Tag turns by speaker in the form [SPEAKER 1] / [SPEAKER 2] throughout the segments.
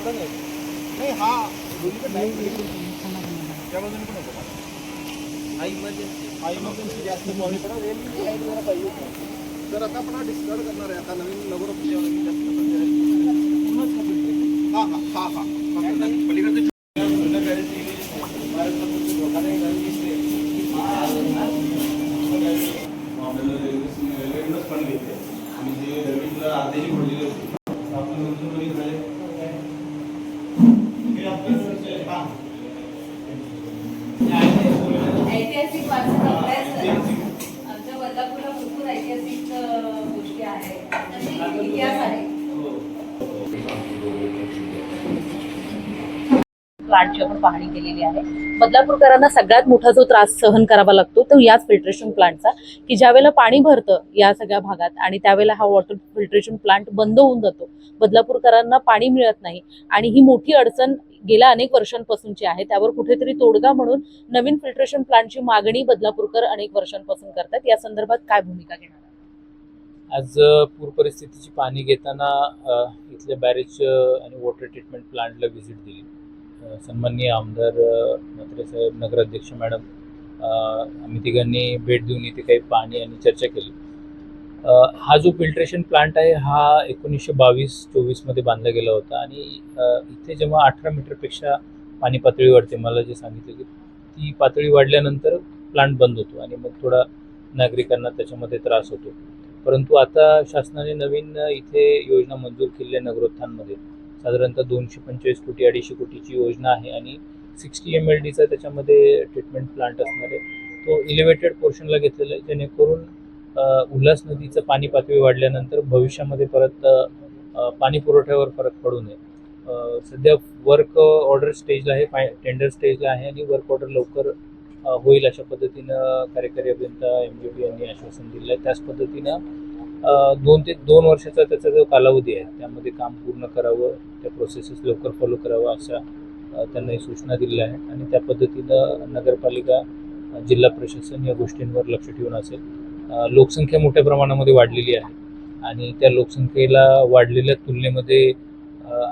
[SPEAKER 1] नाही हा त्या बाजूने पण होतो हा इमर्जन्सी जास्त पाणी पडा रेल पाहिजे तर आता आपण डिस्कार्ड करणार आहे आता नवीन पलीकडे पण घेते आणि जे रवीला आधीची भरलेली होती आपण नंतर झाले
[SPEAKER 2] ऐतिहासिक वारसा आमच्या बदलापूरला भरपूर ऐतिहासिक गोष्टी आहेत, इतिहास आहे. प्लांटची आपण पाहणी केलेली आहे. बदलापूरकरांना सगळ्यात मोठा जो त्रास सहन करावा लागतो तो याच फिल्ट्रेशन प्लांटचा, की ज्यावेळेला पाणी भरतं या सगळ्या भागात आणि त्यावेळेला हा वॉटर फिल्ट्रेशन प्लांट बंद होऊन जातो, बदलापूरकरांना पाणी मिळत नाही आणि ही मोठी अडचण गेल्या अनेक वर्षांपासूनची आहे. त्यावर कुठेतरी तोडगा म्हणून नवीन फिल्ट्रेशन प्लांटची मागणी बदलापूरकर अनेक वर्षांपासून करतात. या संदर्भात काय भूमिका घेणार?
[SPEAKER 3] आज पूर परिस्थितीची पाणी घेताना इथल्या बॅरेज आणि वॉटर ट्रीटमेंट प्लांटला व्हिजिट दिली. सन्माननीय आमदार म्हात्रे साहेब, नगराध्यक्ष मॅडम, आम्ही तिघांनी भेट देऊन इथे काही पाणी आणि चर्चा केली. हा जो फिल्ट्रेशन प्लांट आहे हा 1922-24 मध्ये बांधला गेला होता आणि इथे जेव्हा 18 मीटरपेक्षा पाणी पातळी वाढते, मला जे सांगितलं की ती पातळी वाढल्यानंतर प्लांट बंद होतो आणि मग थोडा नागरिकांना त्याच्यामध्ये त्रास होतो. परंतु आता शासनाने नवीन इथे योजना मंजूर केली आहे. नगरोत्थानमध्ये साधारणतः 225 कोटी 250 कोटीची योजना आहे आणि 60 MLDचा त्याच्यामध्ये ट्रीटमेंट प्लांट असणार आहे. तो इलिव्हेटेड पोर्शनला घेतलेला आहे, जेणेकरून उल्हास नदीचं पाणी पातळी वाढल्यानंतर भविष्यामध्ये परत पाणी पुरवठ्यावर फरक पडू नये. सध्या वर्क ऑर्डर स्टेजला आहे, टेंडर स्टेजला आहे आणि वर्क ऑर्डर लवकर होईल अशा पद्धतीनं कार्यकारी अभियंता MJP यांनी आश्वासन दिलं आहे. त्याच पद्धतीनं 2 ते 2 वर्षाचा त्याचा जो कालावधी आहे त्यामध्ये काम पूर्ण करावं, त्या प्रोसेसेस लवकर फॉलो करावं अशा त्यांना सूचना दिल्या आहेत आणि त्या पद्धतीनं नगरपालिका, जिल्हा प्रशासन या गोष्टींवर लक्ष ठेवून असेल. लोकसंख्या मोठ्या प्रमाणामध्ये वाढलेली आहे आणि त्या लोकसंख्येला वाढलेल्या तुलनेमध्ये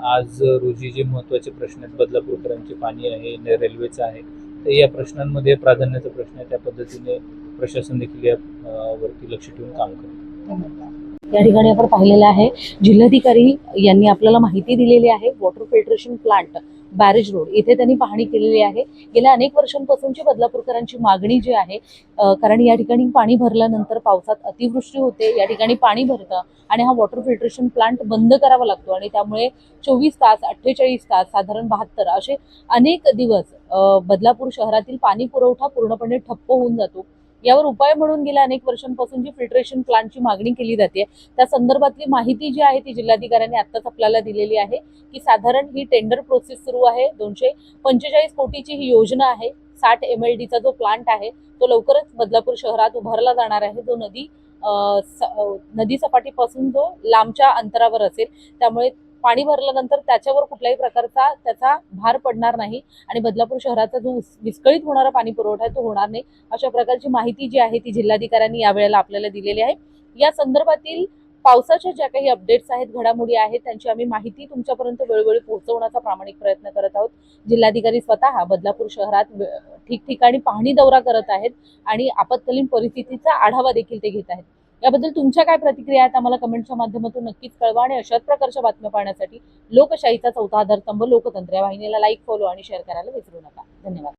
[SPEAKER 3] आज रोजी जे महत्त्वाचे प्रश्न आहेत, बदलापूरकरांचे पाणी आहे, रेल्वेचं आहे, तर या प्रश्नांमध्ये प्राधान्याचा प्रश्न आहे. त्या पद्धतीने प्रशासन देखील यावरती लक्ष ठेवून काम करेल.
[SPEAKER 2] या ठिकाणी आपण पाहिलेलं आहे, जिल्हाधिकारी यांनी आपल्याला माहिती दिलेली आहे. Water filtration plant barrage road इथे त्यांनी पाहणी केलेली आहे. गेल्या अनेक वर्षांपासूनची बदलापूरकरांची मागणी जी आहे, कारण या ठिकाणी पाणी भरल्यानंतर पावसात अतिवृष्टी होते, या ठिकाणी पाणी भरतं आणि हा वॉटर फिल्ट्रेशन प्लांट बंद करावा लागतो आणि त्यामुळे 24 तास 48 तास साधारण 72 असे अनेक दिवस बदलापूर शहरातील पाणी पुरवठा पूर्णपणे ठप्प होऊन जातो. यावर उपाय म्हणून गेल्या अनेक वर्षांपासून जी फिल्ट्रेशन प्लांटची मागणी केली जाते त्या संदर्भातली माहिती जी आहे ती जिल्हाधिकाऱ्यांनी आत्ताच आपल्याला दिलेली आहे, की साधारण ही टेंडर प्रोसेस सुरू आहे. 245 कोटीची ही योजना आहे. 60 MLDचा जो प्लांट आहे तो लवकरच बदलापूर शहरात उभारला जाणार आहे, जो नदी सपाटीपासून जो लांबच्या अंतरावर असेल. त्यामुळे पाणी भरल्यानंतर त्याच्यावर कुठल्याही प्रकारचा त्याचा भार पडणार नाही आणि बदलापूर शहराचा जो विस्कळीत होणारा पाणी पुरवठा आहे तो होणार नाही. अशा प्रकारची माहिती जी आहे ती जिल्हाधिकाऱ्यांनी यावेळेला आपल्याला दिलेली आहे. या संदर्भातील पावसाच्या ज्या काही अपडेट्स आहेत, घडामोडी आहेत, त्यांची आम्ही माहिती तुमच्यापर्यंत वेळोवेळी पोहोचवण्याचा प्रामाणिक प्रयत्न करत आहोत. जिल्हाधिकारी स्वतः बदलापूर शहरात ठिकठिकाणी पाहणी दौरा करत आहेत आणि आपत्कालीन परिस्थितीचा आढावा देखील ते घेत आहेत. याबद्दल तुमच्या काय प्रतिक्रिया आहेत आम्हाला कमेंटच्या माध्यमातून नक्कीच कळवा आणि अशाच प्रकारच्या बातम्या पाहण्यासाठी लोकशाहीचा चौथा आधारस्तंभ लोकतंत्र या वाहिनीला लाईक, फॉलो आणि शेअर करायला विसरू नका. धन्यवाद.